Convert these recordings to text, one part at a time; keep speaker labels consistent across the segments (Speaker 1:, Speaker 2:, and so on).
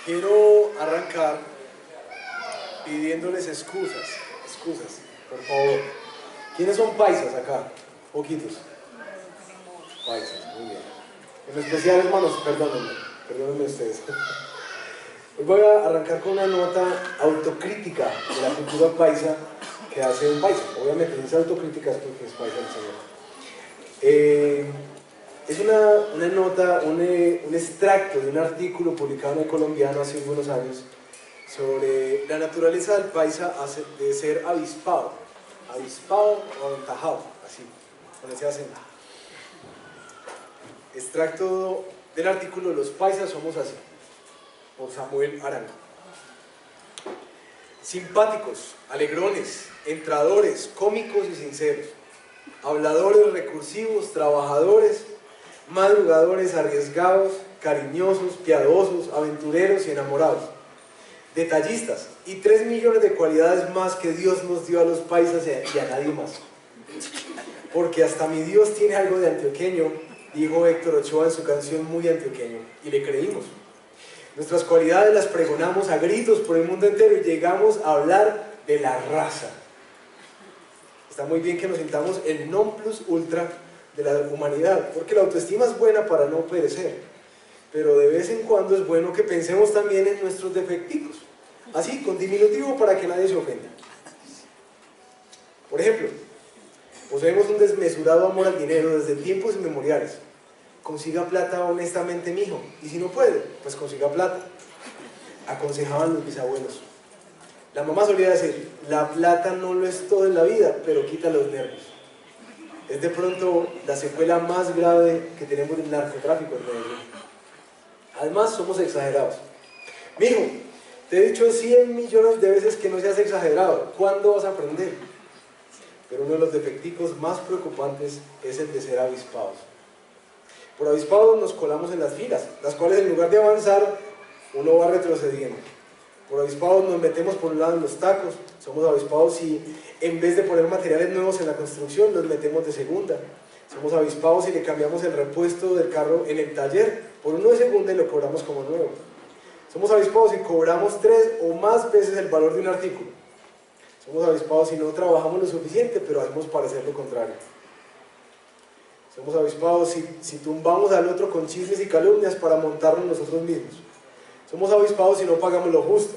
Speaker 1: Quiero arrancar pidiéndoles excusas, por favor. ¿Quiénes son paisas acá? Poquitos. Paisas, muy bien. En especial, hermanos, perdónenme ustedes. Hoy voy a arrancar con una nota autocrítica de la cultura paisa que hace un paisa. Obviamente, si es autocrítica es porque es paisa el señor. Es una nota, un extracto de un artículo publicado en El Colombiano hace unos años sobre la naturaleza del paisa de ser avispado o aventajado, así, con ese acento. Extracto del artículo Los paisas somos así, por Samuel Arango. Simpáticos, alegrones, entradores, cómicos y sinceros, habladores recursivos, trabajadores, madrugadores arriesgados, cariñosos, piadosos, aventureros y enamorados, detallistas y 3 millones de cualidades más que Dios nos dio a los paisas y a nadie más. Porque hasta mi Dios tiene algo de antioqueño, dijo Héctor Ochoa en su canción Muy Antioqueño, y le creímos. Nuestras cualidades las pregonamos a gritos por el mundo entero y llegamos a hablar de la raza. Está muy bien que nos sintamos el non plus ultra de la humanidad, porque la autoestima es buena para no perecer, pero de vez en cuando es bueno que pensemos también en nuestros defecticos, así, con diminutivo para que nadie se ofenda. Por ejemplo, poseemos un desmesurado amor al dinero desde tiempos inmemoriales. Consiga plata honestamente, mijo, y si no puede, pues consiga plata, aconsejaban los bisabuelos. La mamá solía decir, la plata no lo es todo en la vida, pero quita los nervios. Es de pronto la secuela más grave que tenemos del narcotráfico en Medellín. Además, somos exagerados. Mijo, te he dicho 100 millones de veces que no seas exagerado. ¿Cuándo vas a aprender? Pero uno de los defecticos más preocupantes es el de ser avispados. Por avispados nos colamos en las filas, las cuales en lugar de avanzar, uno va retrocediendo. Por avispados nos metemos por un lado en los tacos, somos avispados y en vez de poner materiales nuevos en la construcción, los metemos de segunda. Somos avispados y le cambiamos el repuesto del carro en el taller por uno de segunda y lo cobramos como nuevo. Somos avispados y cobramos 3 o más veces el valor de un artículo. Somos avispados y no trabajamos lo suficiente, pero hacemos parecer lo contrario. Somos avispados si tumbamos al otro con chismes y calumnias para montarnos nosotros mismos. Somos avispados si no pagamos lo justo.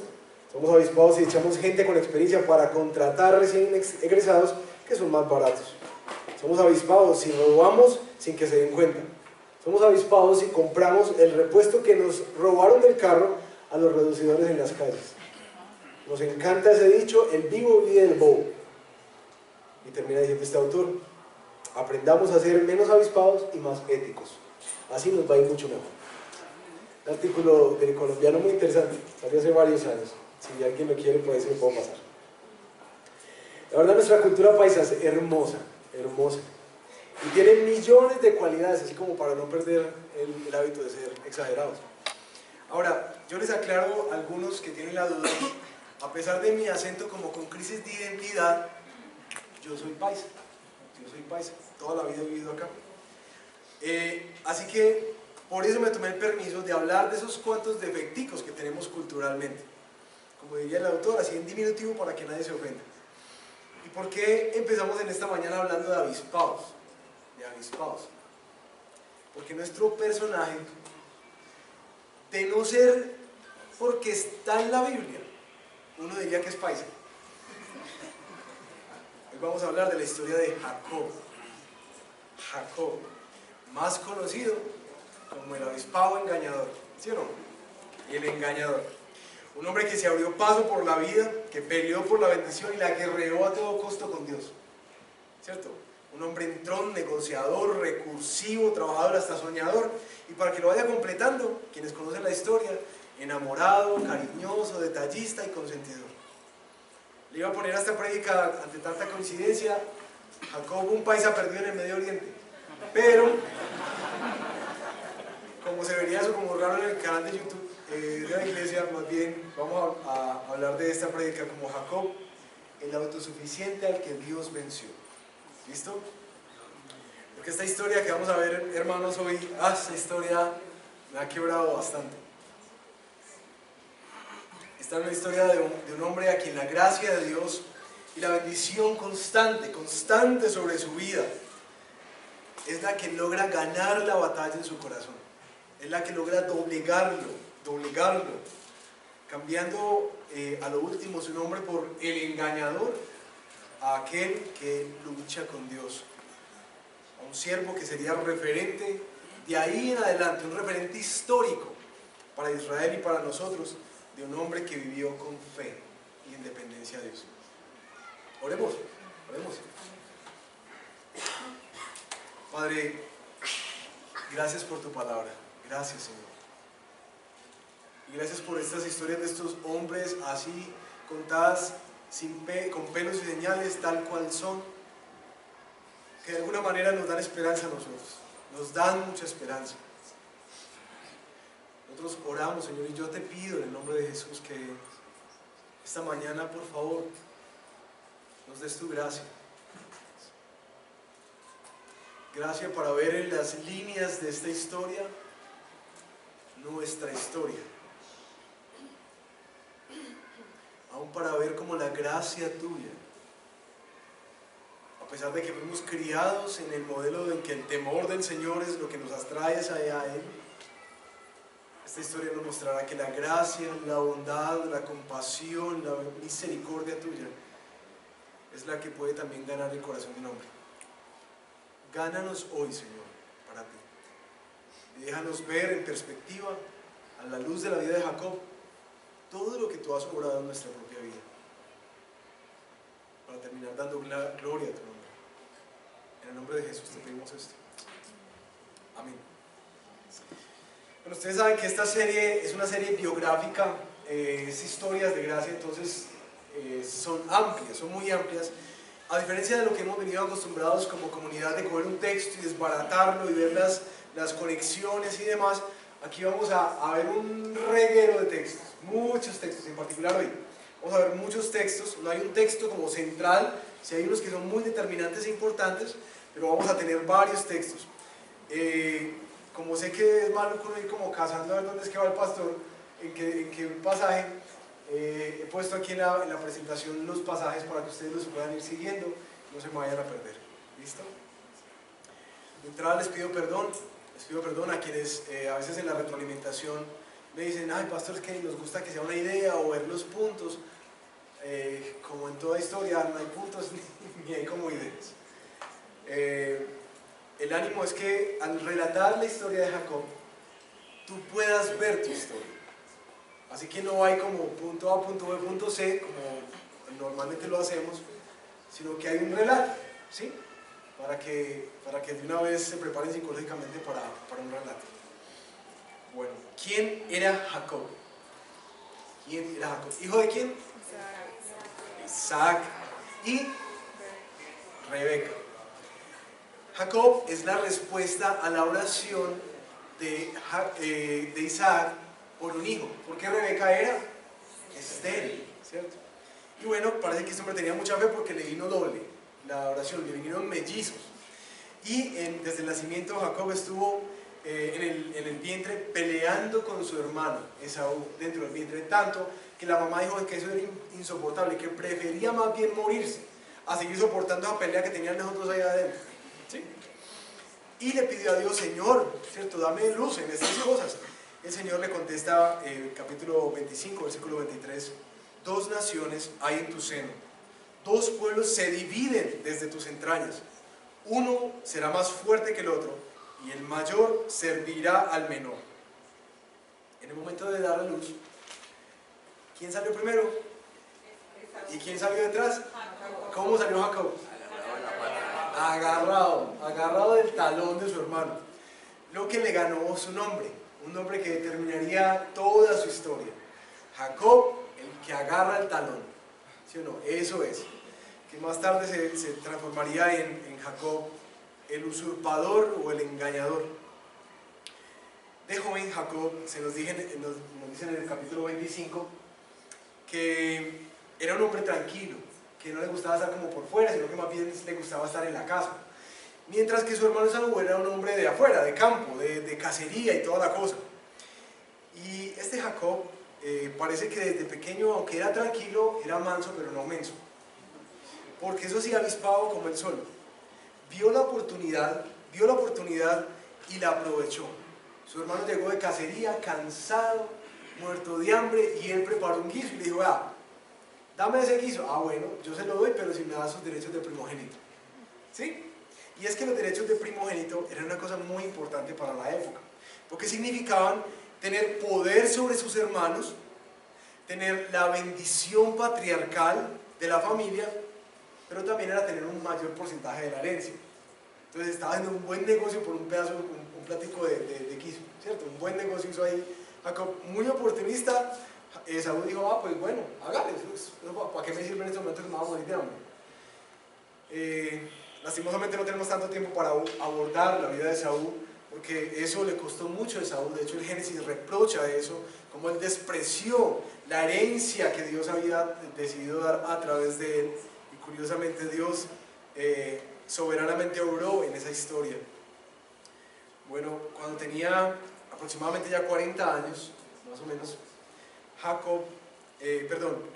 Speaker 1: Somos avispados si echamos gente con experiencia para contratar recién egresados que son más baratos. Somos avispados si robamos sin que se den cuenta. Somos avispados si compramos el repuesto que nos robaron del carro a los reducidores en las calles. Nos encanta ese dicho, el vivo vive del bobo. Y termina diciendo este autor, aprendamos a ser menos avispados y más éticos. Así nos va a ir mucho mejor. Un artículo del Colombiano muy interesante, salió hace varios años. Si alguien lo quiere, por ahí se lo puedo pasar. La verdad, nuestra cultura paisa es hermosa, hermosa. Y tiene millones de cualidades, así como para no perder el hábito de ser exagerados. Ahora, yo les aclaro a algunos que tienen la duda, a pesar de mi acento como con crisis de identidad, yo soy paisa, toda la vida he vivido acá. Así que, por eso me tomé el permiso de hablar de esos cuantos defecticos que tenemos culturalmente. Como diría el autor, así en diminutivo para que nadie se ofenda. ¿Y por qué empezamos en esta mañana hablando de avispados? Porque nuestro personaje, de no ser porque está en la Biblia, uno diría que es paisa. Hoy vamos a hablar de la historia de Jacob, más conocido como el avispado engañador, ¿sí o no? Y el engañador. Un hombre que se abrió paso por la vida, que peleó por la bendición y la guerreó a todo costo con Dios, ¿cierto? Un hombre entrón, negociador, recursivo, trabajador, hasta soñador. Y para que lo vaya completando, quienes conocen la historia, enamorado, cariñoso, detallista y consentidor. Le iba a poner a esta prédica, ante tanta coincidencia, Jacob, un paisa perdido en el Medio Oriente. Pero, como se vería eso como raro en el canal de YouTube de la iglesia, más bien vamos a hablar de esta prédica como Jacob, el autosuficiente al que Dios venció. ¿Listo? Porque esta historia que vamos a ver, hermanos, hoy, esta historia me ha quebrado bastante. Esta es una historia de un hombre a quien la gracia de Dios y la bendición constante sobre su vida es la que logra ganar la batalla en su corazón. Es la que logra doblegarlo, cambiando a lo último su nombre por el engañador, a aquel que lucha con Dios, a un siervo que sería referente de ahí en adelante, un referente histórico para Israel y para nosotros, de un hombre que vivió con fe y en dependencia de Dios. Oremos. Padre, gracias por tu palabra, gracias Señor. Y gracias por estas historias de estos hombres así contadas con pelos y señales tal cual son, que de alguna manera nos dan esperanza a nosotros, nos dan mucha esperanza. Nosotros oramos, Señor, y yo te pido en el nombre de Jesús que esta mañana, por favor, nos des tu gracia. Gracias para ver en las líneas de esta historia nuestra historia. Aún para ver como la gracia tuya, a pesar de que fuimos criados en el modelo en que el temor del Señor es lo que nos atrae allá a Él, esta historia nos mostrará que la gracia, la bondad, la compasión, la misericordia tuya es la que puede también ganar el corazón de un hombre. Gánanos hoy, Señor, para ti. Y déjanos ver en perspectiva, a la luz de la vida de Jacob, todo lo que tú has obrado en nuestra propia vida, para terminar dando gloria a tu nombre. En el nombre de Jesús te pedimos esto. Amén. Bueno, ustedes saben que esta serie es una serie biográfica, es historias de gracia, entonces son amplias, son muy amplias. A diferencia de lo que hemos venido acostumbrados como comunidad de coger un texto y desbaratarlo y ver las conexiones y demás, aquí vamos a ver un reguero de textos, muchos textos, en particular hoy. Vamos a ver muchos textos, no hay un texto como central, sí hay unos que son muy determinantes e importantes, pero vamos a tener varios textos. Como sé que es maluco ir como cazando a ver dónde es que va el pastor, en qué pasaje, he puesto aquí en la presentación los pasajes para que ustedes los puedan ir siguiendo, no se me vayan a perder. ¿Listo? De entrada les pido perdón a quienes a veces en la retroalimentación me dicen, ay pastor, es que nos gusta que sea una idea o ver los puntos. Como en toda historia no hay puntos ni hay como ideas. El ánimo es que al relatar la historia de Jacob, tú puedas ver tu historia. Así que no hay como punto A, punto B, punto C, como normalmente lo hacemos, sino que hay un relato, ¿sí? Para que de una vez se preparen psicológicamente para un relato. Bueno, ¿quién era Jacob? ¿Hijo de quién? Isaac y Rebeca. Jacob es la respuesta a la oración de Isaac por un hijo, porque Rebeca era estéril, ¿cierto? Y bueno, parece que este hombre tenía mucha fe porque le vino doble la oración, le vinieron mellizos. Y desde el nacimiento Jacob estuvo en el vientre peleando con su hermano Esaú dentro del vientre, tanto que la mamá dijo que eso era insoportable, que prefería más bien morirse a seguir soportando esa pelea que tenían nosotros allá adentro, ¿sí? Y le pidió a Dios, Señor, ¿cierto? Dame luz en estas cosas. El Señor le contesta, capítulo 25, versículo 23, 2 naciones hay en tu seno, 2 pueblos se dividen desde tus entrañas, uno será más fuerte que el otro, y el mayor servirá al menor. En el momento de dar a luz, ¿quién salió primero? ¿Y quién salió detrás? ¿Cómo salió Jacob? Agarrado del talón de su hermano, lo que le ganó su nombre, un nombre que determinaría toda su historia. Jacob, el que agarra el talón, ¿sí o no? Eso es, que más tarde se transformaría en Jacob, el usurpador o el engañador. De joven Jacob, nos dicen en el capítulo 25, que era un hombre tranquilo, que no le gustaba estar como por fuera, sino que más bien le gustaba estar en la casa. Mientras que su hermano Esaú era un hombre de afuera, de campo, de cacería y toda la cosa. Y este Jacob parece que desde pequeño, aunque era tranquilo, era manso pero no menso, porque eso sí, avispado como el sol. Vio la oportunidad y la aprovechó. Su hermano llegó de cacería, cansado, muerto de hambre, y él preparó un guiso y le dijo: ah, dame ese guiso. Ah, bueno, yo se lo doy, pero si me da sus derechos de primogénito. ¿Sí? Y es que los derechos de primogénito eran una cosa muy importante para la época, porque significaban tener poder sobre sus hermanos, tener la bendición patriarcal de la familia, pero también era tener un mayor porcentaje de la herencia. Entonces estaba haciendo un buen negocio por un pedazo, un platico de guiso, ¿cierto? Un buen negocio hizo ahí Jacob, muy oportunista. Saúl dijo: ah, pues bueno, hágale, ¿para qué me sirve en estos momentos que me va a morir de hambre? Lastimosamente no tenemos tanto tiempo para abordar la vida de Saúl, porque eso le costó mucho a Saúl. De hecho, el Génesis reprocha eso, como él despreció la herencia que Dios había decidido dar a través de él, y curiosamente Dios soberanamente obró en esa historia. Bueno, cuando tenía aproximadamente ya 40 años, más o menos,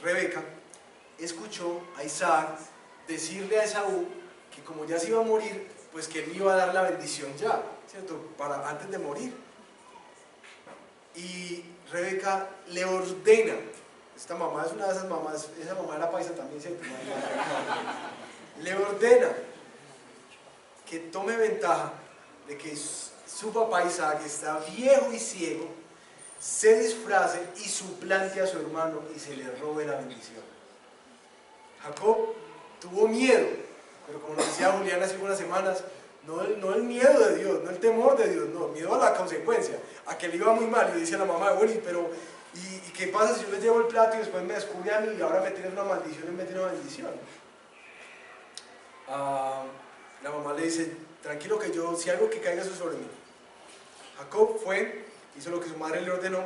Speaker 1: Rebeca escuchó a Isaac decirle a Esaú que como ya se iba a morir, pues que él iba a dar la bendición ya, ¿cierto? Antes de morir. Y Rebeca le ordena, esta mamá es una de esas mamás, esa mamá era paisa también, ¿cierto? Le ordena que tome ventaja de que su papá Isaac está viejo y ciego, se disfrace y suplante a su hermano y se le robe la bendición. Jacob tuvo miedo, pero como nos decía Julián hace unas semanas, no el miedo de Dios, no el temor de Dios, no, miedo a la consecuencia, a que le iba muy mal. Y dice la mamá: bueno, pero ¿y qué pasa si yo les llevo el plato y después me descubre a mí y ahora me tienen una maldición en vez de una bendición? La mamá le dice: tranquilo, que yo, si algo que caiga eso sobre mí. Jacob fue, hizo lo que su madre le ordenó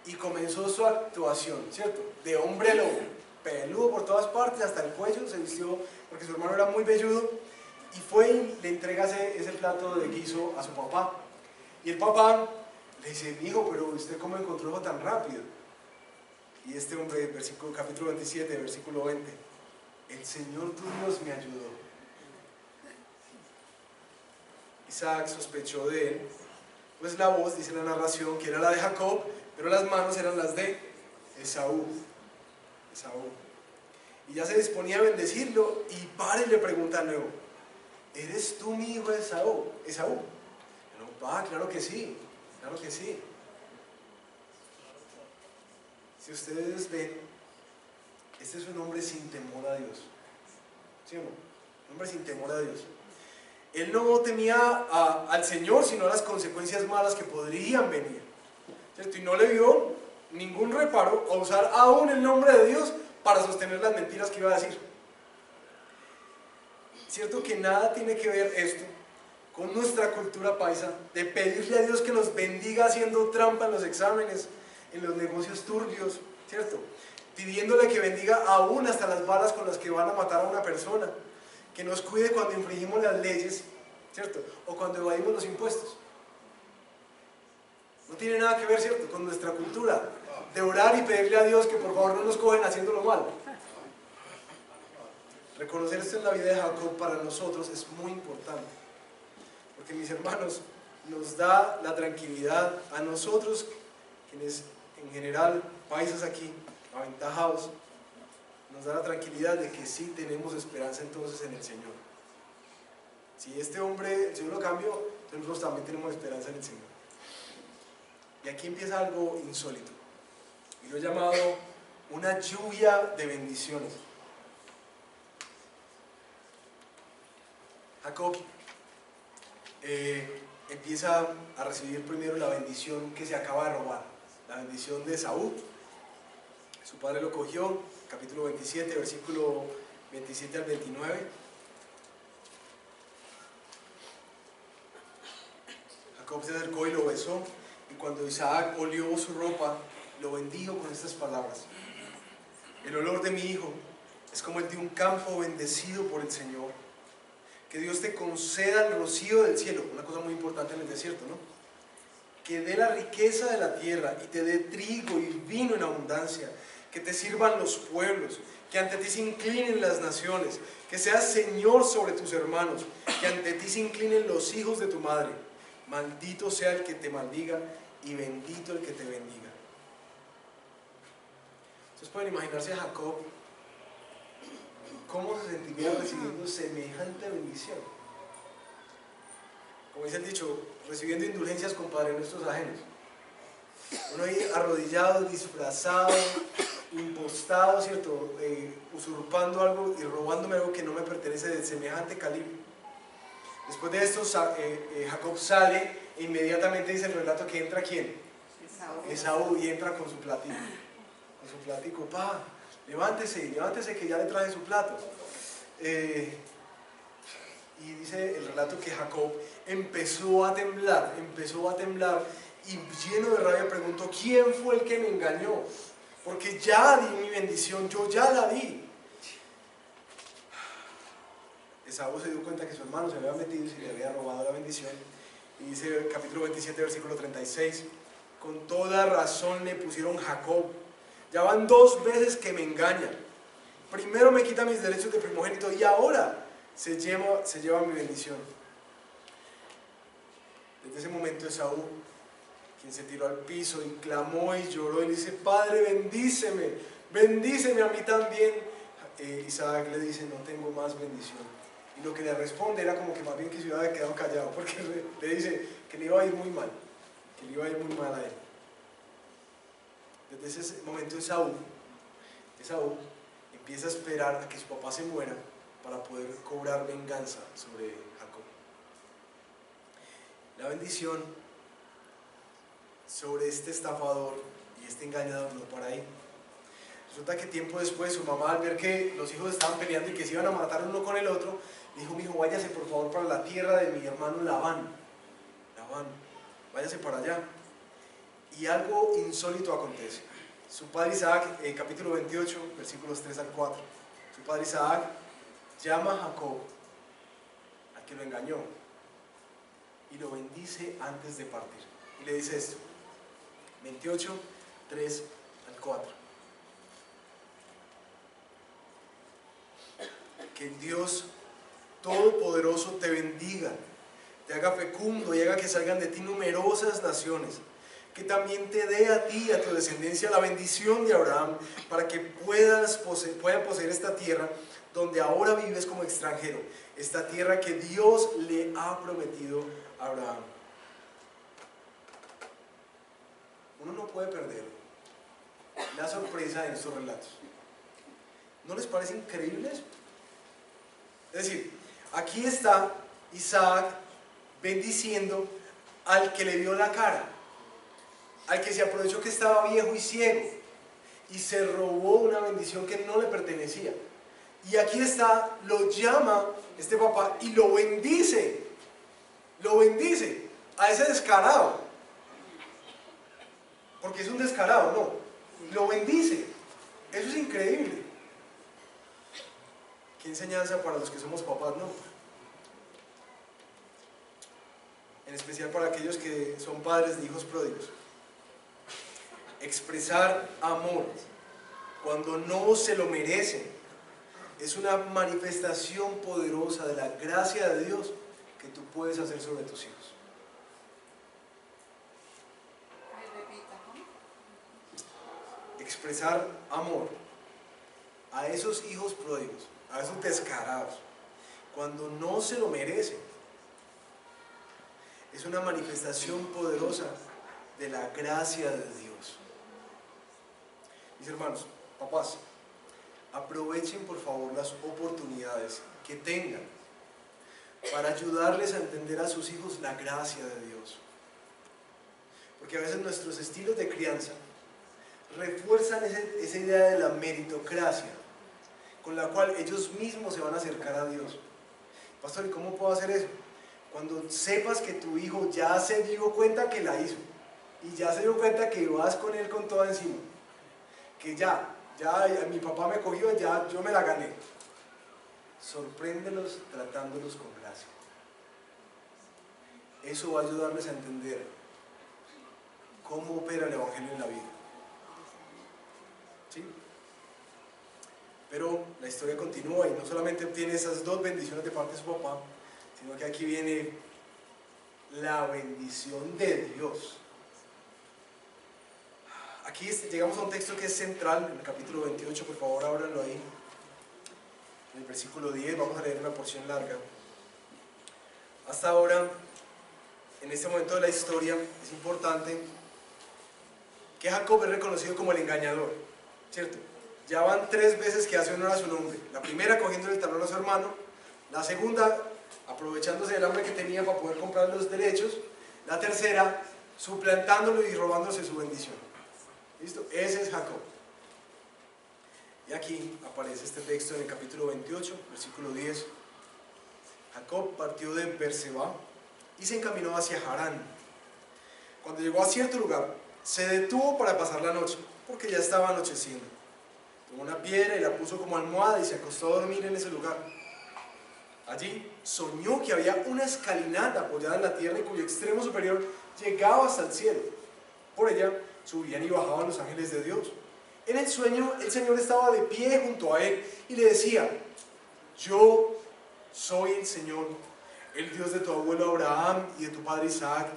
Speaker 1: y comenzó su actuación, ¿cierto? De hombre lobo, peludo por todas partes, hasta el cuello, se vistió porque su hermano era muy velludo, y fue y le entrega ese plato de guiso a su papá. Y el papá le dice: hijo, pero ¿usted cómo encontró eso tan rápido? Y este hombre, capítulo 27, versículo 20: el Señor tu Dios me ayudó. Isaac sospechó de él, pues la voz, dice la narración, que era la de Jacob, pero las manos eran las de Esaú. Y ya se disponía a bendecirlo, y padre le pregunta de nuevo: ¿eres tú mi hijo Esaú? No, pa, claro que sí, claro que sí. Si ustedes ven, este es un hombre sin temor a Dios, ¿sí o no? Un hombre sin temor a Dios. Él no temía al Señor, sino a las consecuencias malas que podrían venir, ¿cierto? Y no le dio ningún reparo a usar aún el nombre de Dios para sostener las mentiras que iba a decir. Cierto que nada tiene que ver esto con nuestra cultura paisa, de pedirle a Dios que nos bendiga haciendo trampa en los exámenes, en los negocios turbios, ¿cierto? Pidiéndole que bendiga aún hasta las balas con las que van a matar a una persona, que nos cuide cuando infringimos las leyes, ¿cierto? O cuando evadimos los impuestos. No tiene nada que ver, ¿cierto?, con nuestra cultura de orar y pedirle a Dios que por favor no nos cogen haciéndolo mal. Reconocer esto en la vida de Jacob para nosotros es muy importante, porque, mis hermanos, nos da la tranquilidad a nosotros, quienes en general, paisas aquí, aventajados, nos da la tranquilidad de que sí tenemos esperanza entonces en el Señor. Si este hombre, si yo lo cambio, nosotros también tenemos esperanza en el Señor. Y aquí empieza algo insólito, y lo he llamado una lluvia de bendiciones. Jacob empieza a recibir primero la bendición que se acaba de robar, la bendición de Esaú. Su padre lo cogió, capítulo 27, versículo 27 al 29. Jacob se acercó y lo besó, y cuando Isaac olió su ropa, lo bendijo con estas palabras: el olor de mi hijo es como el de un campo bendecido por el Señor. Que Dios te conceda el rocío del cielo, una cosa muy importante en el desierto, ¿no? que dé la riqueza de la tierra y te dé trigo y vino en abundancia, que te sirvan los pueblos, que ante ti se inclinen las naciones, que seas Señor sobre tus hermanos, que ante ti se inclinen los hijos de tu madre. Maldito sea el que te maldiga y bendito el que te bendiga. Ustedes pueden imaginarse a Jacob, cómo se sentiría recibiendo semejante bendición. Como dice el dicho, recibiendo indulgencias con Padre Nuestros ajenos. Uno ahí arrodillado, disfrazado, impostado, ¿cierto? Usurpando algo y robándome algo que no me pertenece de semejante calibre. Después de esto, Jacob sale e inmediatamente dice el relato que entra ¿quién? Esaú, y entra con su platico. Con su platico, pa, levántese que ya le traje su plato. Y dice el relato que Jacob empezó a temblar y lleno de rabia preguntó: ¿quién fue el que me engañó? Porque ya di mi bendición, yo ya la di. Esaú se dio cuenta que su hermano se había metido y se le había robado la bendición. Y dice el capítulo 27, versículo 36, con toda razón le pusieron Jacob. Ya van 2 veces que me engaña. Primero me quita mis derechos de primogénito y ahora se lleva mi bendición. Desde ese momento Esaú, quien se tiró al piso y clamó y lloró y le dice: Padre, bendíceme a mí también. Isaac le dice: no tengo más bendición. Y lo que le responde era como que más bien que se hubiera quedado callado, porque le dice que le iba a ir muy mal, a él. Desde ese momento Esaú empieza a esperar a que su papá se muera para poder cobrar venganza sobre Jacob. La bendición sobre este estafador y este engañador no para ahí. Resulta que tiempo después su mamá, al ver que los hijos estaban peleando y que se iban a matar uno con el otro, le dijo: mi hijo, váyase por favor para la tierra de mi hermano Labán, váyase para allá. Y algo insólito acontece. Su padre Isaac, capítulo 28, versículos 3 al 4, su padre Isaac llama a Jacob, al que lo engañó, y lo bendice antes de partir. Y le dice esto, 28, 3 al 4. Que el Dios Todopoderoso te bendiga, te haga fecundo y haga que salgan de ti numerosas naciones, que también te dé a ti y a tu descendencia la bendición de Abraham, para que puedan poseer esta tierra donde ahora vives como extranjero, esta tierra que Dios le ha prometido a Abraham. Uno no puede perder la sorpresa en estos relatos. ¿No les parece increíble eso? Es decir, aquí está Isaac bendiciendo al que le vio la cara, al que se aprovechó que estaba viejo y ciego y se robó una bendición que no le pertenecía. Y aquí está, lo llama este papá y lo bendice a ese descarado, porque es un descarado, no, lo bendice. Eso es increíble. Qué enseñanza para los que somos papás, ¿no? En especial para aquellos que son padres de hijos pródigos. Expresar amor cuando no se lo merecen es una manifestación poderosa de la gracia de Dios que tú puedes hacer sobre tus hijos. Expresar amor a esos hijos pródigos, a esos descarados, cuando no se lo merecen, es una manifestación poderosa de la gracia de Dios. Mis hermanos, papás, aprovechen por favor las oportunidades que tengan para ayudarles a entender a sus hijos la gracia de Dios. Porque a veces nuestros estilos de crianza refuerzan esa idea de la meritocracia, con la cual ellos mismos se van a acercar a Dios. Pastor, ¿y cómo puedo hacer eso? Cuando sepas que tu hijo ya se dio cuenta que la hizo, y ya se dio cuenta que vas con él con todo encima, que ya mi papá me cogió, ya yo me la gané. Sorpréndelos tratándolos con gracia. Eso va a ayudarles a entender cómo opera el Evangelio en la vida. ¿Sí? Pero la historia continúa y no solamente obtiene esas dos bendiciones de parte de su papá, sino que aquí viene la bendición de Dios. Aquí llegamos a un texto que es central, en el capítulo 28, por favor ábranlo ahí, en el versículo 10, vamos a leer una porción larga. Hasta ahora, en este momento de la historia, es importante que Jacob es reconocido como el engañador, ¿cierto? Ya van 3 veces que hace honor a su nombre. La primera cogiendo el talón a su hermano, la segunda aprovechándose del hambre que tenía para poder comprar los derechos, la tercera suplantándolo y robándose su bendición. ¿Listo? Ese es Jacob. Y aquí aparece este texto en el capítulo 28, versículo 10. Jacob partió de Berseba y se encaminó hacia Harán. Cuando llegó a cierto lugar, se detuvo para pasar la noche, porque ya estaba anocheciendo. Tomó una piedra y la puso como almohada y se acostó a dormir en ese lugar. Allí soñó que había una escalinata apoyada en la tierra y cuyo extremo superior llegaba hasta el cielo. Por ella subían y bajaban los ángeles de Dios. En el sueño el Señor estaba de pie junto a él y le decía: yo soy el Señor, el Dios de tu abuelo Abraham y de tu padre Isaac.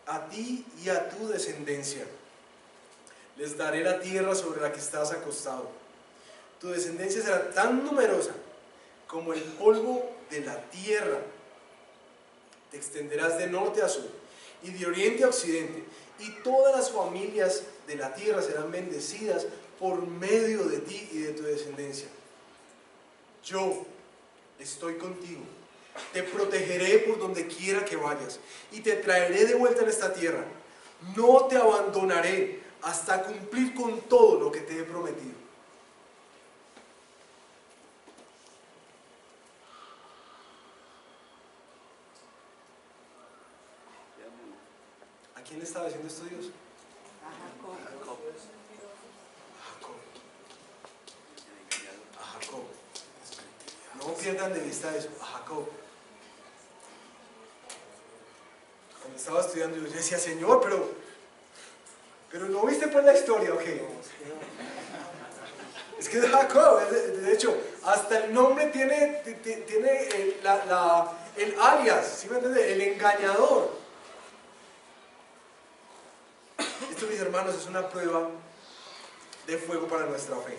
Speaker 1: A ti y a tu descendencia les daré la tierra sobre la que estás acostado. Tu descendencia será tan numerosa como el polvo de la tierra. Te extenderás de norte a sur y de oriente a occidente, y todas las familias de la tierra serán bendecidas por medio de ti y de tu descendencia. Yo estoy contigo, te protegeré por donde quiera que vayas y te traeré de vuelta en esta tierra. No te abandonaré hasta cumplir con todo lo que te he prometido. ¿A quién le estaba diciendo esto Dios?
Speaker 2: A Jacob.
Speaker 1: A Jacob. No pierdan de vista eso, a Jacob. Cuando estaba estudiando yo decía: Señor, pero ¿no viste pues la historia? ¿Ok? Es que es Jacob, de hecho, hasta el nombre tiene el alias, ¿sí me entiendes? El engañador. Esto, mis hermanos, es una prueba de fuego para nuestra fe.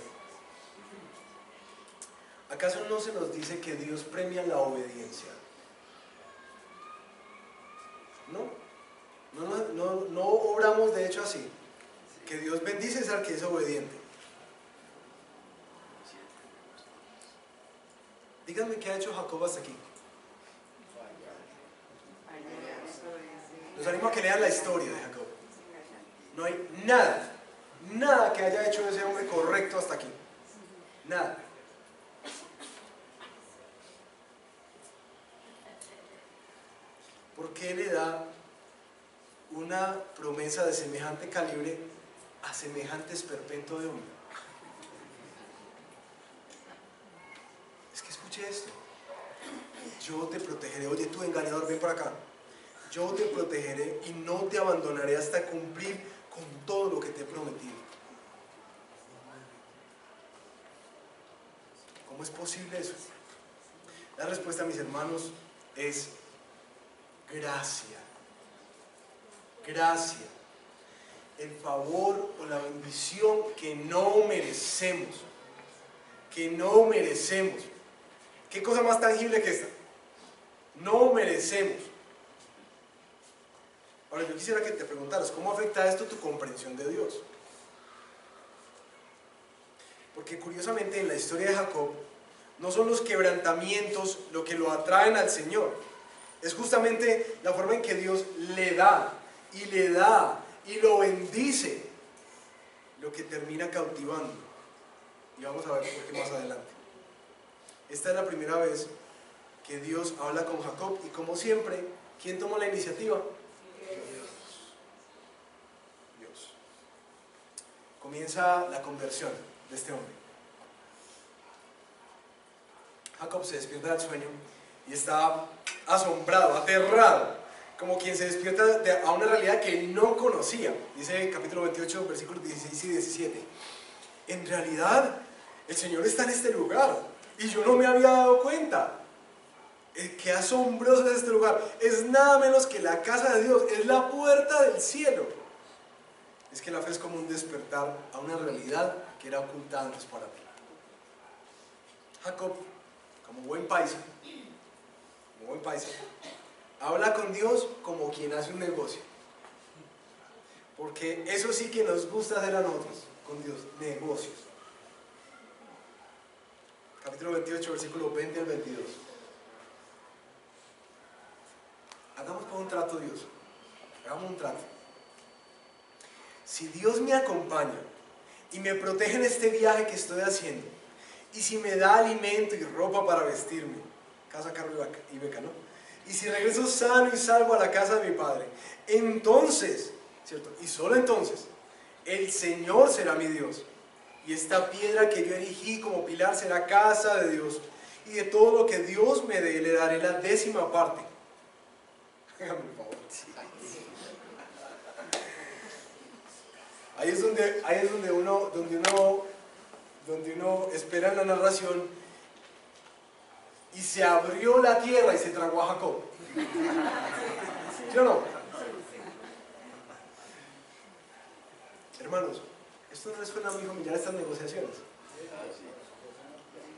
Speaker 1: ¿Acaso no se nos dice que Dios premia la obediencia? No obramos de hecho así. Que Dios bendice al que es obediente. Díganme qué ha hecho Jacob hasta aquí. Los animo a que lean la historia de Jacob. No hay nada que haya hecho ese hombre correcto hasta aquí. Nada. ¿Por qué le da una promesa de semejante calibre a semejante esperpento de hombre? Es que escuche esto: yo te protegeré. Oye, tú engañador, ven para acá. Yo te protegeré y no te abandonaré hasta cumplir con todo lo que te he prometido. ¿Cómo es posible eso? La respuesta, mis hermanos, es gracia. Gracia. El favor o la bendición que no merecemos. Que no merecemos. ¿Qué cosa más tangible que esta? No merecemos. Ahora, yo quisiera que te preguntaras: ¿cómo afecta esto tu comprensión de Dios? Porque curiosamente en la historia de Jacob no son los quebrantamientos lo que lo atraen al Señor. Es justamente la forma en que Dios le da y lo bendice lo que termina cautivando. Y vamos a ver por qué más adelante. Esta es la primera vez que Dios habla con Jacob, y como siempre, ¿quién tomó la iniciativa? Dios. Comienza la conversión de este hombre. Jacob se despierta del sueño y está asombrado, aterrado, como quien se despierta a una realidad que no conocía. Dice capítulo 28, versículos 16 y 17. En realidad, el Señor está en este lugar y yo no me había dado cuenta. Qué asombroso es este lugar. Es nada menos que la casa de Dios, es la puerta del cielo. Es que la fe es como un despertar a una realidad que era ocultada antes para ti. Jacob, como buen paisa, habla con Dios como quien hace un negocio. Porque eso sí que nos gusta hacer a nosotros, con Dios, negocios. Capítulo 28, versículo 20 al 22. Hagamos por un trato, Dios. Hagamos un trato. Si Dios me acompaña y me protege en este viaje que estoy haciendo, y si me da alimento y ropa para vestirme, casa, carro y beca, ¿no? Y si regreso sano y salvo a la casa de mi padre, entonces, ¿cierto? Y solo entonces, el Señor será mi Dios. Y esta piedra que yo erigí como pilar será casa de Dios. Y de todo lo que Dios me dé, le daré la 10ª parte. Hágame el favor. Ahí es donde uno espera en la narración, y se abrió la tierra y se tragó a Jacob. ¿Sí o no? Hermanos, esto no les suena muy familiar, estas negociaciones.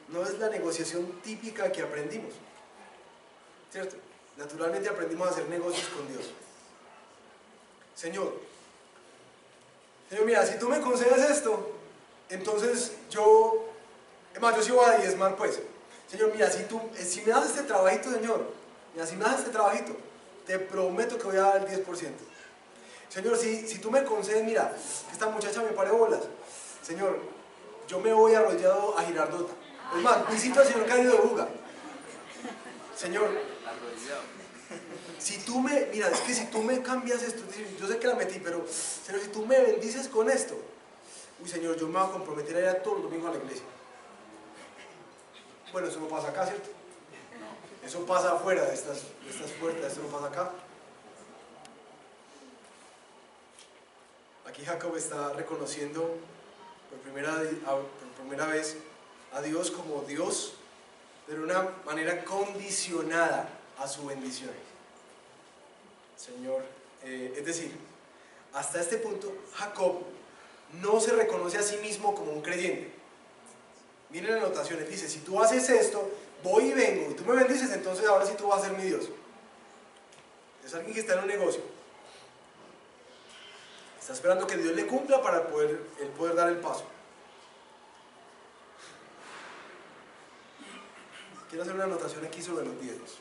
Speaker 1: No es la negociación típica que aprendimos, ¿cierto? Naturalmente aprendimos a hacer negocios con Dios. Señor, mira, si tú me concedes esto, entonces yo sí voy a diezmar, pues. Señor, mira, si me das este trabajito, Señor, mira, si me das este trabajito, te prometo que voy a dar el 10%. Señor, si tú me concedes, mira, esta muchacha me pare bolas. Señor, yo me voy arrollado a Girardota. Es más, visito al señor Cálido de Buga. Señor, mira, es que si tú me cambias esto, yo sé que la metí, pero Señor, si tú me bendices con esto, uy, Señor, yo me voy a comprometer a ir a todos los domingos a la iglesia. Bueno, eso no pasa acá, ¿cierto? Eso pasa afuera de estas puertas, esto no pasa acá. Aquí Jacob está reconociendo por primera vez a Dios como Dios, de una manera condicionada a su bendición. Señor, es decir, hasta este punto Jacob no se reconoce a sí mismo como un creyente. Miren las anotaciones, dice, si tú haces esto, voy y vengo, y tú me bendices, entonces ahora sí tú vas a ser mi Dios. Es alguien que está en un negocio. Está esperando que Dios le cumpla para él poder dar el paso. Quiero hacer una anotación aquí sobre los diezmos.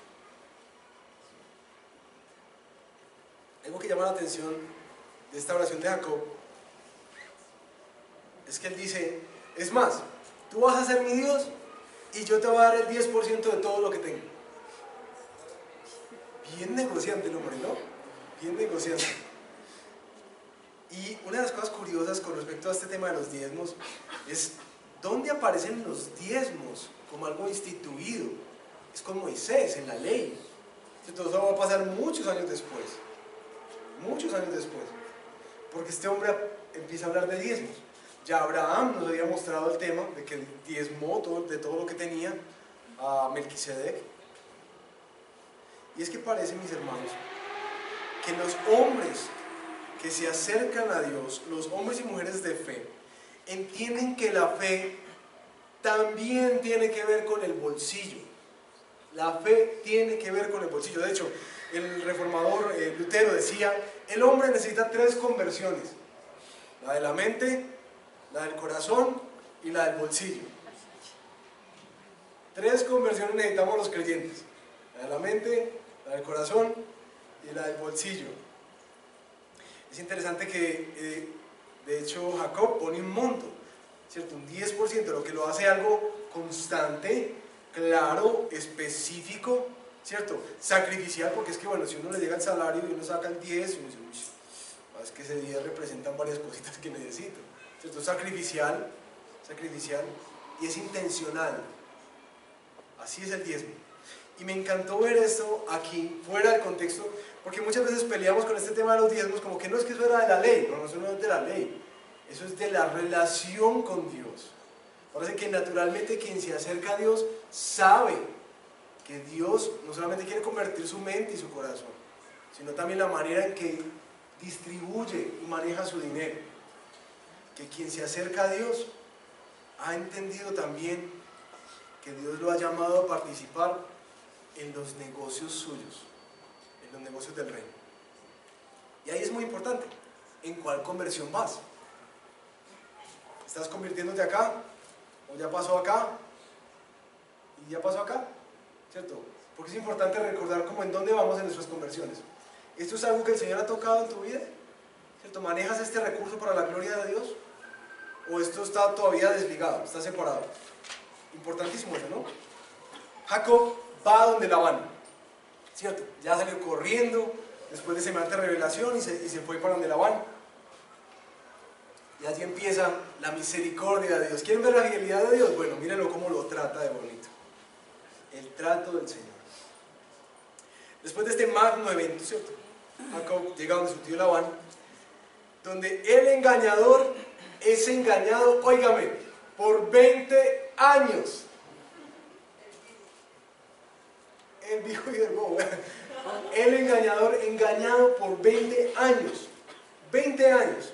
Speaker 1: Algo que llama la atención de esta oración de Jacob es que él dice, es más, tú vas a ser mi Dios y yo te voy a dar el 10% de todo lo que tengo. Bien negociante el hombre, ¿no? Bien negociante. Y una de las cosas curiosas con respecto a este tema de los diezmos es dónde aparecen los diezmos como algo instituido. Es con Moisés, en la ley. Esto va a pasar muchos años después. Muchos años después. Porque este hombre empieza a hablar de diezmos. Ya Abraham nos había mostrado el tema de que diezmó de todo lo que tenía a Melquisedec. Y es que parece, mis hermanos, que los hombres que se acercan a Dios, los hombres y mujeres de fe, entienden que la fe también tiene que ver con el bolsillo. La fe tiene que ver con el bolsillo. De hecho, el reformador Lutero decía, el hombre necesita 3 conversiones: la de la mente, la del corazón y la del bolsillo. 3 conversiones necesitamos los creyentes: la de la mente, la del corazón y la del bolsillo. Es interesante que, de hecho, Jacob pone un monto, ¿cierto? Un 10%, lo que lo hace algo constante, claro, específico, ¿cierto? Sacrificial, porque es que, bueno, si uno le llega el salario y uno saca el 10, uno dice, uy, es que ese 10 representan varias cositas que necesito, ¿cierto? Sacrificial, y es intencional. Así es el diezmo. Y me encantó ver esto aquí, fuera del contexto, porque muchas veces peleamos con este tema de los diezmos como que no es que eso era de la ley, no, eso no es de la ley, eso es de la relación con Dios. Parece que naturalmente quien se acerca a Dios sabe que Dios no solamente quiere convertir su mente y su corazón, sino también la manera en que distribuye y maneja su dinero. Que quien se acerca a Dios ha entendido también que Dios lo ha llamado a participar en los negocios suyos, en los negocios del reino. Y ahí es muy importante, ¿en cuál conversión vas? ¿Estás convirtiéndote acá? ¿O ya pasó acá? ¿Y ya pasó acá? ¿Cierto? Porque es importante recordar cómo en dónde vamos en nuestras conversiones. ¿Esto es algo que el Señor ha tocado en tu vida? ¿Cierto? ¿Manejas este recurso para la gloria de Dios? ¿O esto está todavía desligado, está separado? Importantísimo eso, ¿no? Jacob va a donde Labán, ¿cierto? Ya salió corriendo después de semejante revelación y se fue para donde Labán. Y allí empieza la misericordia de Dios. ¿Quieren ver la fidelidad de Dios? Bueno, mírenlo cómo lo trata de bonito. El trato del Señor. Después de este magno evento, ¿cierto? Jacob llega donde su tío Labán, donde el engañador es engañado, óigame, por 20 años. El viejo y el bobo. El engañador engañado por 20 años. 20 años.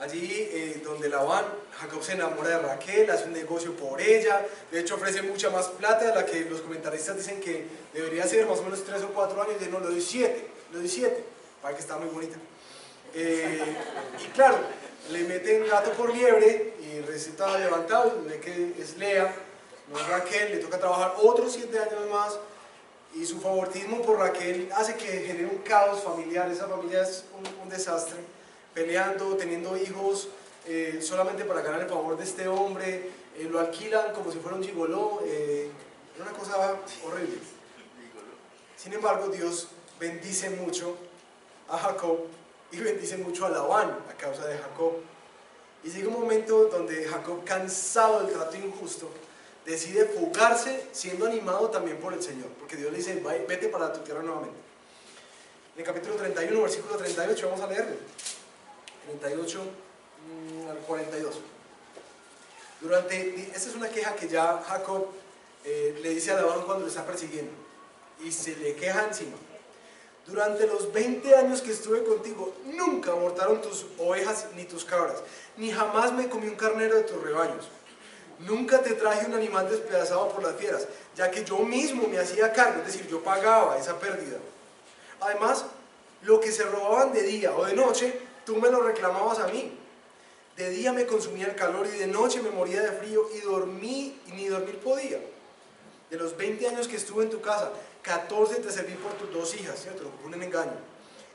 Speaker 1: Allí donde Labán, Jacob se enamora de Raquel, hace un negocio por ella, de hecho ofrece mucha más plata de la que los comentaristas dicen que debería ser más o menos 3 o 4 años, y dice, no, le doy 7, para que está muy bonita. Y claro, le meten gato por liebre y resulta levantado, ve que es Lea, no es Raquel, le toca trabajar otros 7 años más, y su favoritismo por Raquel hace que genere un caos familiar. Esa familia es un desastre, peleando, teniendo hijos solamente para ganar el favor de este hombre, lo alquilan como si fuera un gigoló, era una cosa horrible. Sin embargo, Dios bendice mucho a Jacob y bendice mucho a Labán a causa de Jacob. Y llega un momento donde Jacob, cansado del trato injusto, decide fugarse, siendo animado también por el Señor, porque Dios le dice, vete para tu tierra nuevamente. En el capítulo 31, versículo 38, vamos a leerlo. 38 al 42. Esta es una queja que ya Jacob le dice a Labán cuando lo está persiguiendo, y se le queja encima. Durante los 20 años que estuve contigo, nunca abortaron tus ovejas ni tus cabras, ni jamás me comí un carnero de tus rebaños. Nunca te traje un animal despedazado por las fieras, ya que yo mismo me hacía cargo, es decir, yo pagaba esa pérdida. Además, lo que se robaban de día o de noche, tú me lo reclamabas a mí. De día me consumía el calor y de noche me moría de frío y ni dormir podía. De los 20 años que estuve en tu casa, 14 te serví por tus 2 hijas, ¿cierto? Lo que fue un engaño.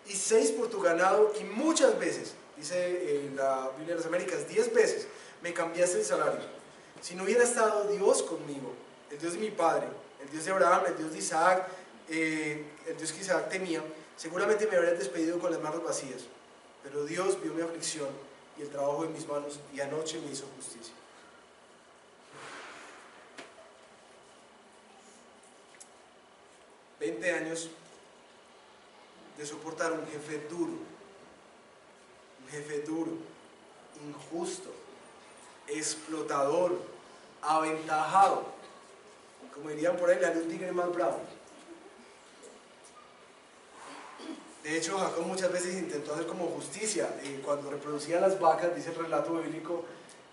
Speaker 1: Y 6 por tu ganado, y muchas veces, dice la Biblia de las Américas, 10 veces me cambiaste el salario. Si no hubiera estado Dios conmigo, el Dios de mi padre, el Dios de Abraham, el Dios de Isaac, el Dios que Isaac temía, seguramente me habrían despedido con las manos vacías. Pero Dios vio mi aflicción y el trabajo de mis manos, y anoche me hizo justicia. $20 años de soportar un jefe duro, injusto, explotador, aventajado, como dirían por ahí, la de un tigre más bravo. De hecho, Jacob muchas veces intentó hacer como justicia. Cuando reproducía las vacas, dice el relato bíblico,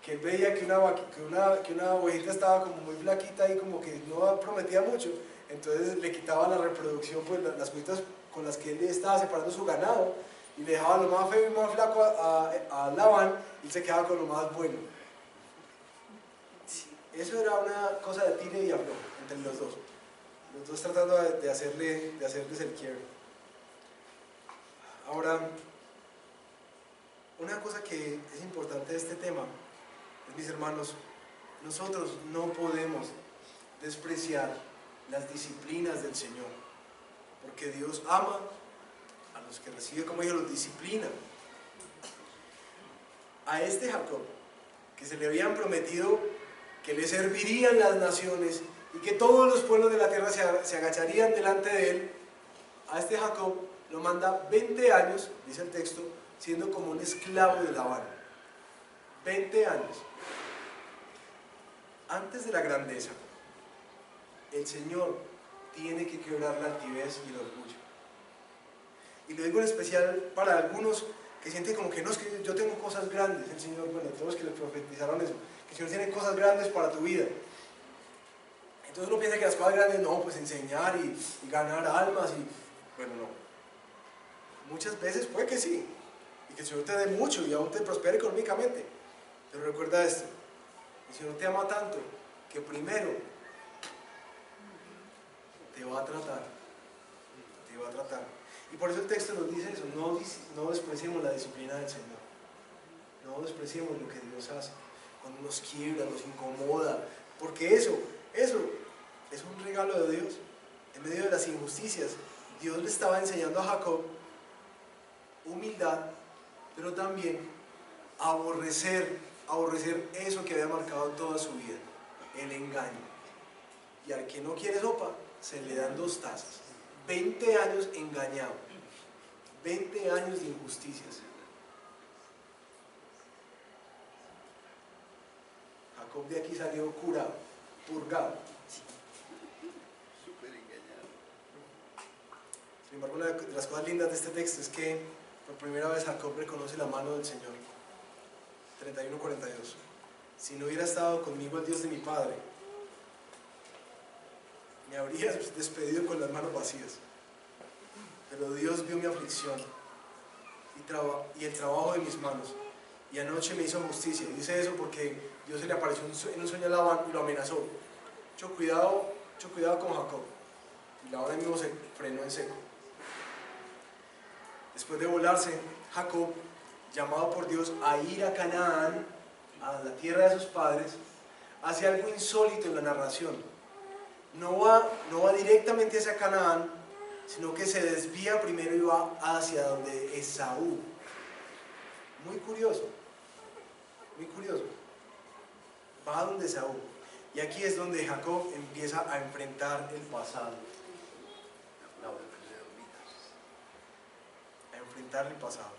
Speaker 1: que él veía que una ovejita estaba como muy flaquita y como que no prometía mucho. Entonces le quitaba la reproducción, pues las cuitas con las que él estaba separando su ganado, y le dejaba lo más feo y más flaco a Labán, y se quedaba con lo más bueno. Eso era una cosa de tire y afloje entre los dos tratando de hacerles el quiebre. Ahora, una cosa que es importante de este tema, mis hermanos, nosotros no podemos despreciar las disciplinas del Señor, porque Dios ama a los que recibe como ellos los disciplina. A este Jacob, que se le habían prometido que le servirían las naciones y que todos los pueblos de la tierra se agacharían delante de él, a este Jacob lo manda 20 años, dice el texto, siendo como un esclavo de Labán. 20 años. Antes de la grandeza, el Señor tiene que quebrar la altivez y el orgullo. Y lo digo en especial para algunos que sienten como que no, es que yo tengo cosas grandes. El Señor, bueno, todos los que les profetizaron eso, que el Señor tiene cosas grandes para tu vida. Entonces uno piensa que las cosas grandes, no, pues enseñar y ganar almas y, bueno, no. Muchas veces puede que sí, y que el Señor te dé mucho y aún te prospere económicamente. Pero recuerda esto, el Señor te ama tanto que primero te va a tratar, te va a tratar. Y por eso el texto nos dice eso, no despreciemos la disciplina del Señor, no despreciemos lo que Dios hace, cuando nos quiebra, nos incomoda, porque eso es un regalo de Dios. En medio de las injusticias, Dios le estaba enseñando a Jacob humildad, pero también aborrecer eso que había marcado toda su vida, el engaño. Y al que no quiere sopa, se le dan 2 tazas. 20 años engañado, 20 años de injusticias. Jacob de aquí salió curado, purgado. Sin embargo, una de las cosas lindas de este texto es que por primera vez Jacob reconoce la mano del Señor. 31:42. Si no hubiera estado conmigo el Dios de mi padre, me habrías despedido con las manos vacías. Pero Dios vio mi aflicción y el trabajo de mis manos, y anoche me hizo justicia. Y dice eso porque Dios se le apareció en un sueño a Labán y lo amenazó. Mucho cuidado con Jacob. Y Labán mismo se frenó en seco. Después de volarse, Jacob, llamado por Dios a ir a Canaán, a la tierra de sus padres, hace algo insólito en la narración. No va directamente hacia Canaán, sino que se desvía primero y va hacia donde Esaú. Muy curioso, muy curioso. Va a donde Esaú. Y aquí es donde Jacob empieza a enfrentar el pasado. A enfrentar el pasado.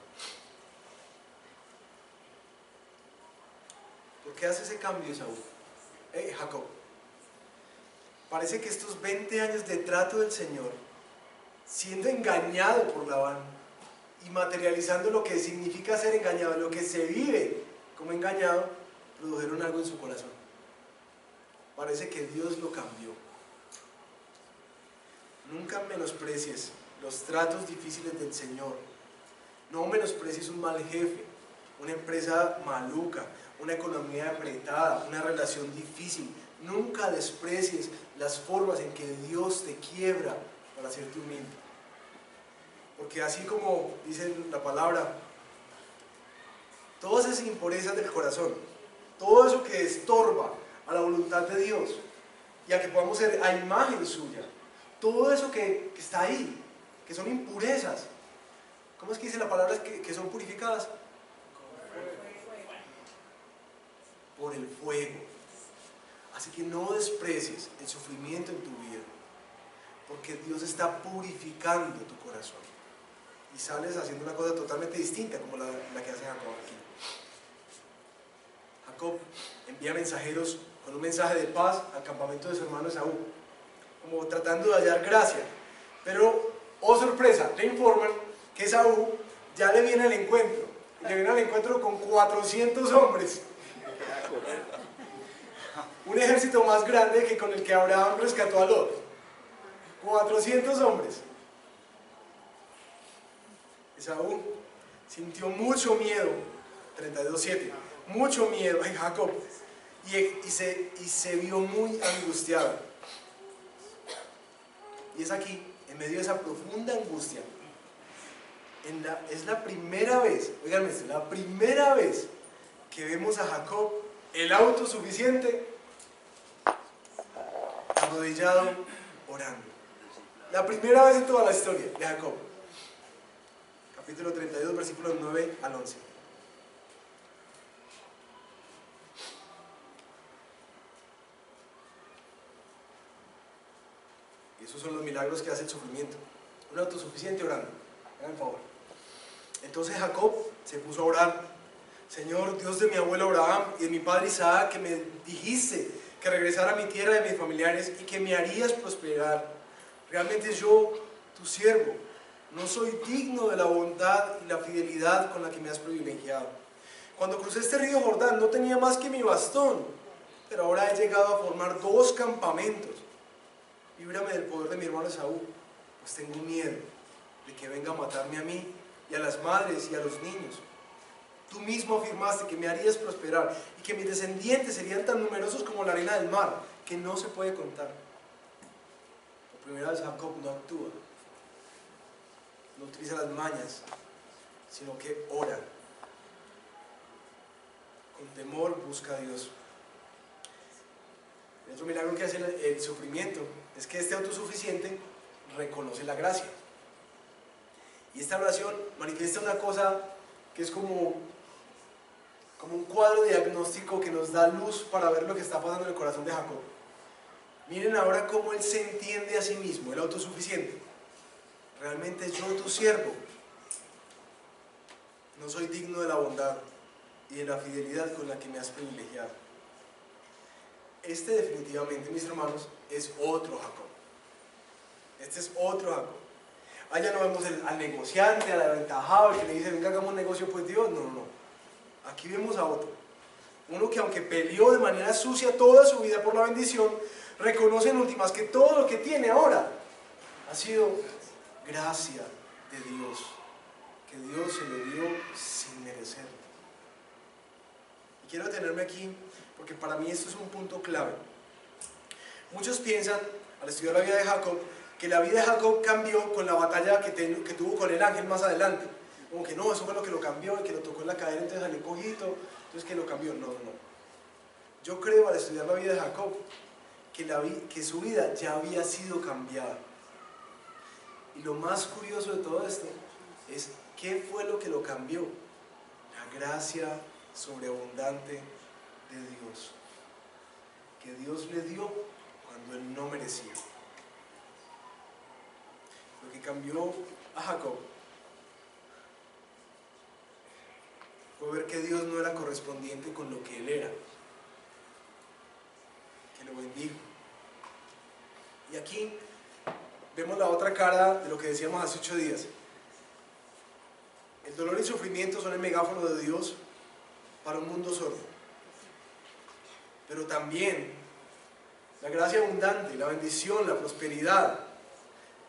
Speaker 1: ¿Por qué hace ese cambio Esaú? Jacob. Parece que estos 20 años de trato del Señor, siendo engañado por Labán y materializando lo que significa ser engañado, lo que se vive como engañado, produjeron algo en su corazón. Parece que Dios lo cambió. Nunca menosprecies los tratos difíciles del Señor. No menosprecies un mal jefe, una empresa maluca, una economía apretada, una relación difícil. Nunca desprecies las formas en que Dios te quiebra para hacerte humilde. Porque así como dice la palabra, todas esas impurezas del corazón, todo eso que estorba a la voluntad de Dios y a que podamos ser a imagen suya, todo eso que está ahí, que son impurezas, ¿cómo es que dice la palabra que son purificadas? Por el fuego. Así que no desprecies el sufrimiento en tu vida, porque Dios está purificando tu corazón y sales haciendo una cosa totalmente distinta como la que hace Jacob aquí. Jacob envía mensajeros con un mensaje de paz al campamento de su hermano Esaú, como tratando de hallar gracia, pero, oh sorpresa, le informan que Esaú ya le viene al encuentro, y le viene al encuentro con 400 hombres. Un ejército más grande que con el que Abraham rescató a Lot. 400 hombres. Esaú sintió mucho miedo, 32:7, mucho miedo en Jacob, y se vio muy angustiado. Y es aquí, en medio de esa profunda angustia, es la primera vez, oiganme esto, la primera vez que vemos a Jacob, el autosuficiente, arrodillado, orando. La primera vez en toda la historia de Jacob. Capítulo 32, versículos 9 al 11. esos son los milagros que hace el sufrimiento. Un autosuficiente orando. Hagan el favor. Entonces Jacob se puso a orar. Señor, Dios de mi abuelo Abraham y de mi padre Isaac, que me dijiste que regresara a mi tierra y a mis familiares y que me harías prosperar. Realmente yo, tu siervo, no soy digno de la bondad y la fidelidad con la que me has privilegiado. Cuando crucé este río Jordán no tenía más que mi bastón, pero ahora he llegado a formar 2 campamentos. Líbrame del poder de mi hermano Esaú, pues tengo miedo de que venga a matarme a mí y a las madres y a los niños. Tú mismo afirmaste que me harías prosperar y que mis descendientes serían tan numerosos como la arena del mar, que no se puede contar. Por primera vez Jacob no actúa, no utiliza las mañas, sino que ora. Con temor busca a Dios. El otro milagro que hace el sufrimiento es que este autosuficiente reconoce la gracia. Y esta oración manifiesta una cosa que es como un cuadro diagnóstico que nos da luz para ver lo que está pasando en el corazón de Jacob. Miren ahora cómo él se entiende a sí mismo, el autosuficiente. Realmente yo, tu siervo, no soy digno de la bondad y de la fidelidad con la que me has privilegiado. Este definitivamente, mis hermanos, es otro Jacob. Este es otro Jacob. Allá no vemos al negociante, al aventajado, el que le dice, venga, hagamos un negocio, pues Dios, no. Aquí vemos a otro. Uno que aunque peleó de manera sucia toda su vida por la bendición, reconoce en últimas que todo lo que tiene ahora ha sido gracia de Dios, que Dios se lo dio sin merecer. Y quiero detenerme aquí porque para mí esto es un punto clave. Muchos piensan, al estudiar la vida de Jacob, que la vida de Jacob cambió con la batalla que tuvo con el ángel más adelante. Como que no, eso fue lo que lo cambió, y que lo tocó en la cadera, entonces salió cojito, entonces que lo cambió. No. Yo creo, al estudiar la vida de Jacob, que su vida ya había sido cambiada. Y lo más curioso de todo esto es qué fue lo que lo cambió. La gracia sobreabundante de Dios, que Dios le dio cuando él no merecía. Lo que cambió a Jacob fue ver que Dios no era correspondiente con lo que él era, que lo bendijo. Y aquí vemos la otra cara de lo que decíamos hace 8 días. El dolor y el sufrimiento son el megáfono de Dios para un mundo sordo. Pero también la gracia abundante, la bendición, la prosperidad,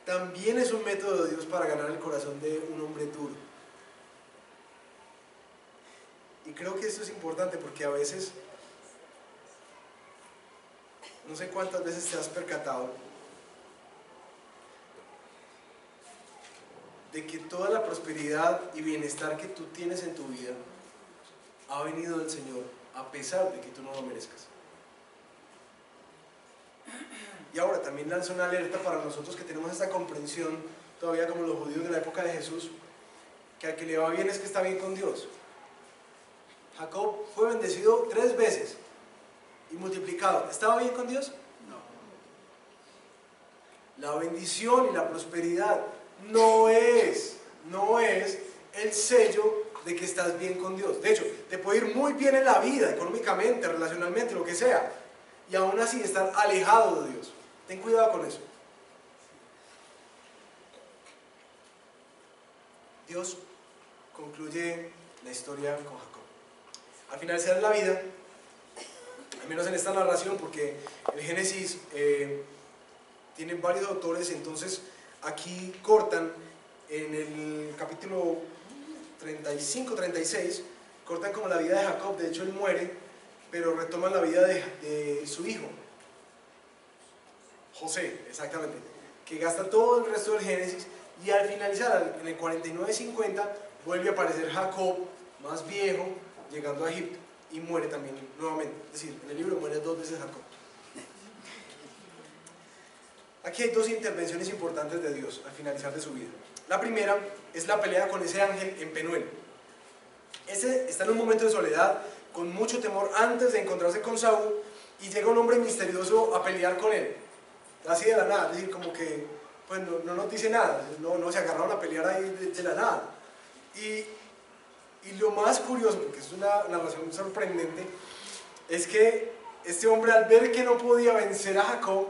Speaker 1: también es un método de Dios para ganar el corazón de un hombre duro. Y creo que esto es importante porque a veces, no sé cuántas veces te has percatado de que toda la prosperidad y bienestar que tú tienes en tu vida ha venido del Señor, a pesar de que tú no lo merezcas. Y ahora también lanza una alerta para nosotros que tenemos esta comprensión, todavía como los judíos de la época de Jesús, que al que le va bien es que está bien con Dios. Jacob fue bendecido 3 veces y multiplicado. ¿Estaba bien con Dios? No. La bendición y la prosperidad no es el sello de que estás bien con Dios. De hecho, te puede ir muy bien en la vida, económicamente, relacionalmente, lo que sea, y aún así estar alejado de Dios. Ten cuidado con eso. Dios concluye la historia con Jacob. Al finalizar la vida, al menos en esta narración, porque el Génesis tiene varios autores, entonces aquí cortan en el capítulo 35, 36, cortan como la vida de Jacob. De hecho él muere, pero retoman la vida de su hijo José, exactamente, que gasta todo el resto del Génesis, y al finalizar en el 49-50 vuelve a aparecer Jacob más viejo, llegando a Egipto, y muere también nuevamente. Es decir, en el libro muere 2 veces Jacob. Aquí hay 2 intervenciones importantes de Dios al finalizar de su vida. La primera es la pelea con ese ángel en Penuel. Ese está en un momento de soledad, con mucho temor antes de encontrarse con Saúl, y llega un hombre misterioso a pelear con él. así de la nada, es decir, como que pues no nos dice nada, no se agarraron a pelear ahí de la nada. Y lo más curioso, porque es una narración sorprendente, es que este hombre, al ver que no podía vencer a Jacob,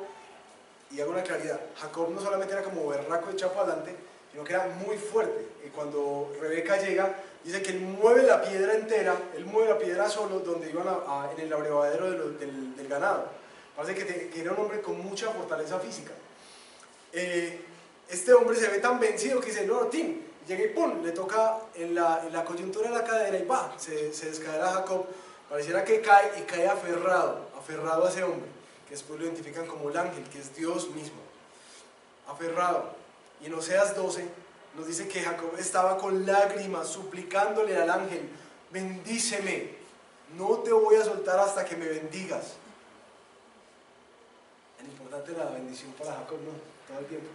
Speaker 1: y hago una claridad, Jacob no solamente era como berraco echado para adelante, sino que era muy fuerte. Y cuando Rebeca llega, dice que él mueve la piedra entera, él mueve la piedra solo donde iban en el abrevadero del ganado. Parece que era un hombre con mucha fortaleza física. Este hombre se ve tan vencido que dice, no, Tim, llega y pum, le toca en la coyuntura de la cadera y va, se descadera a Jacob. Pareciera que cae y cae aferrado a ese hombre, que después lo identifican como el ángel, que es Dios mismo. Aferrado. Y en Oseas 12 nos dice que Jacob estaba con lágrimas suplicándole al ángel, bendíceme, no te voy a soltar hasta que me bendigas. Es importante la bendición para Jacob, no, todo el tiempo.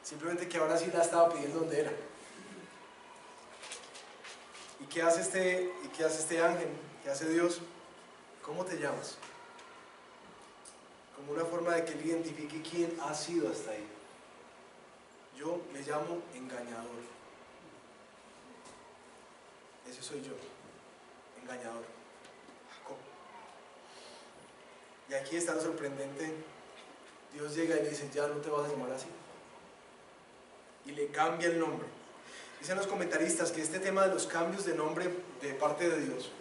Speaker 1: Simplemente que ahora sí la estaba pidiendo donde era. ¿Y qué hace este ángel? ¿Qué hace Dios? ¿Cómo te llamas? Como una forma de que él identifique quién ha sido hasta ahí. Yo me llamo engañador. Ese soy yo, engañador, Jacob. Y aquí está lo sorprendente. Dios llega y le dice, ya no te vas a llamar así. Y le cambia el nombre. Dicen los comentaristas que este tema de los cambios de nombre de parte de Dios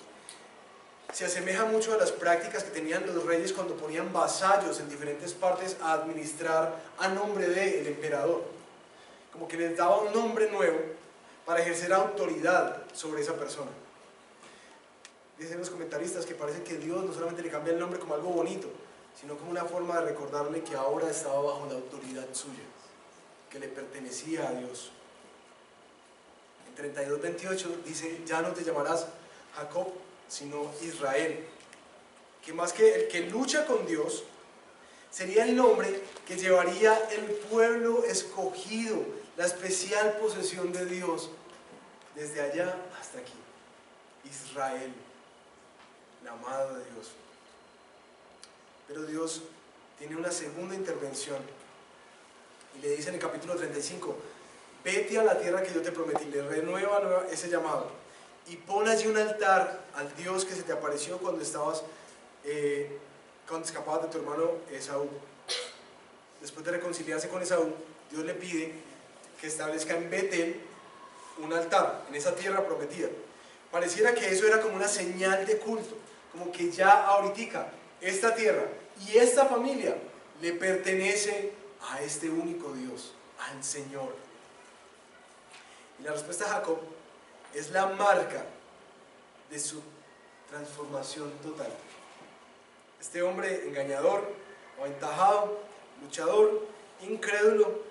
Speaker 1: se asemeja mucho a las prácticas que tenían los reyes cuando ponían vasallos en diferentes partes a administrar a nombre del emperador. Como que les daba un nombre nuevo para ejercer autoridad sobre esa persona. Dicen los comentaristas que parece que Dios no solamente le cambia el nombre como algo bonito, sino como una forma de recordarle que ahora estaba bajo la autoridad suya, que le pertenecía a Dios. En 32:28 dice, ya no te llamarás Jacob, sino Israel, que más que el que lucha con Dios, sería el nombre que llevaría el pueblo escogido, la especial posesión de Dios, desde allá hasta aquí. Israel, el amado de Dios. Pero Dios tiene una segunda intervención y le dice en el capítulo 35, vete a la tierra que yo te prometí, le renueva ese llamado y pon allí un altar al Dios que se te apareció cuando escapabas de tu hermano Esaú. Después de reconciliarse con Esaú, Dios le pide que establezca en Betel un altar, en esa tierra prometida. Pareciera que eso era como una señal de culto, como que ya ahorita esta tierra y esta familia le pertenece a este único Dios, al Señor. Y la respuesta de Jacob es la marca de su transformación total. Este hombre engañador, aventajado, luchador, incrédulo,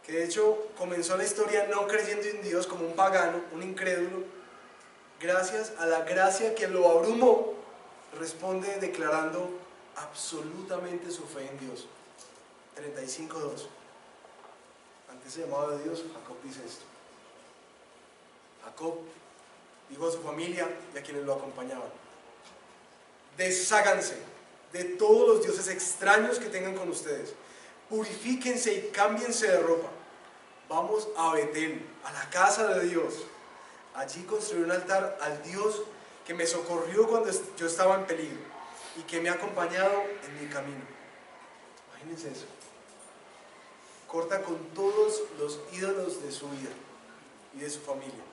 Speaker 1: que de hecho comenzó la historia no creyendo en Dios, como un pagano, un incrédulo, gracias a la gracia que lo abrumó, responde declarando absolutamente su fe en Dios. 35:2. Ante ese llamado de Dios, Jacob dice esto. Jacob dijo a su familia y a quienes lo acompañaban, desháganse de todos los dioses extraños que tengan con ustedes, purifíquense y cámbiense de ropa, vamos a Betel, a la casa de Dios, allí construiré un altar al Dios que me socorrió cuando yo estaba en peligro y que me ha acompañado en mi camino. Imagínense eso. Corta con todos los ídolos de su vida y de su familia.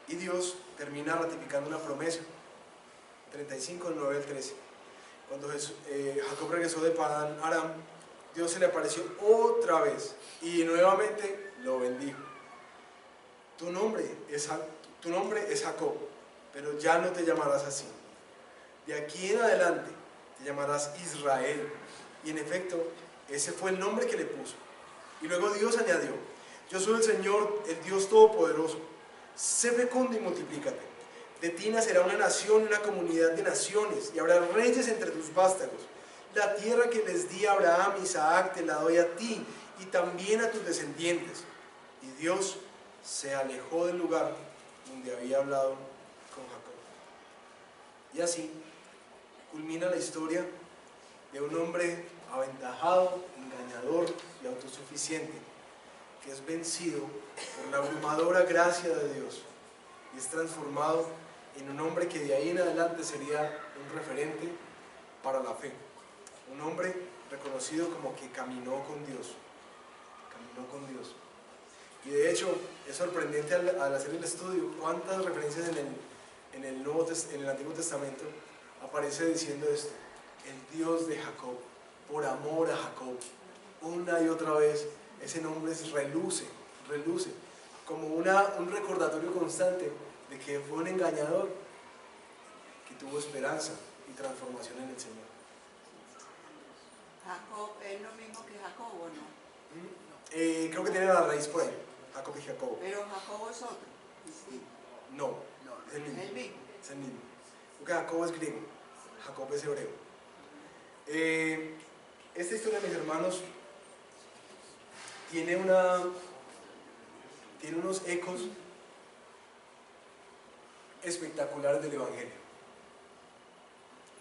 Speaker 1: Y Dios termina ratificando una promesa. 35, 9 al 13. Cuando Jacob regresó de Padán Aram, Dios se le apareció otra vez y nuevamente lo bendijo. Tu nombre es Jacob, pero ya no te llamarás así. De aquí en adelante te llamarás Israel. Y en efecto, ese fue el nombre que le puso. Y luego Dios añadió, yo soy el Señor, el Dios Todopoderoso. Sé fecundo y multiplícate. De ti nacerá una nación, una comunidad de naciones, y habrá reyes entre tus vástagos. La tierra que les di a Abraham y Isaac te la doy a ti, y también a tus descendientes. Y Dios se alejó del lugar donde había hablado con Jacob. Y así culmina la historia de un hombre aventajado, engañador y autosuficiente, que es vencido por la abrumadora gracia de Dios y es transformado en un hombre que de ahí en adelante sería un referente para la fe, un hombre reconocido como que caminó con Dios, Y de hecho es sorprendente al hacer el estudio cuántas referencias en el Antiguo Testamento aparece diciendo esto: el Dios de Jacob, por amor a Jacob. Una y otra vez ese nombre reluce como un recordatorio constante de que fue un engañador que tuvo esperanza y transformación en el Señor.
Speaker 2: Jacob es lo mismo que Jacobo, ¿no?
Speaker 1: Creo que tiene la raíz por ahí, Jacob y Jacobo.
Speaker 2: Pero Jacobo es otro. Sí.
Speaker 1: No,
Speaker 2: No,
Speaker 1: es el mismo.
Speaker 2: mismo.
Speaker 1: Es el mismo. Porque Jacobo es griego, Jacob es hebreo. Esta historia, mis hermanos, tiene unos ecos espectaculares del Evangelio.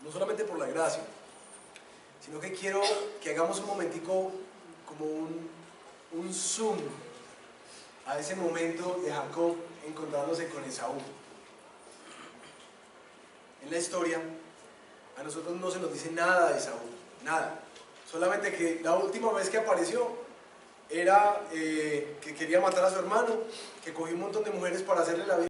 Speaker 1: No solamente por la gracia, sino que quiero que hagamos un momentico como un zoom a ese momento de Jacob encontrándose con Esaú. En la historia, a nosotros no se nos dice nada de Esaú, nada. Solamente que la última vez que apareció era que quería matar a su hermano, que cogió un montón de mujeres para hacerle la vida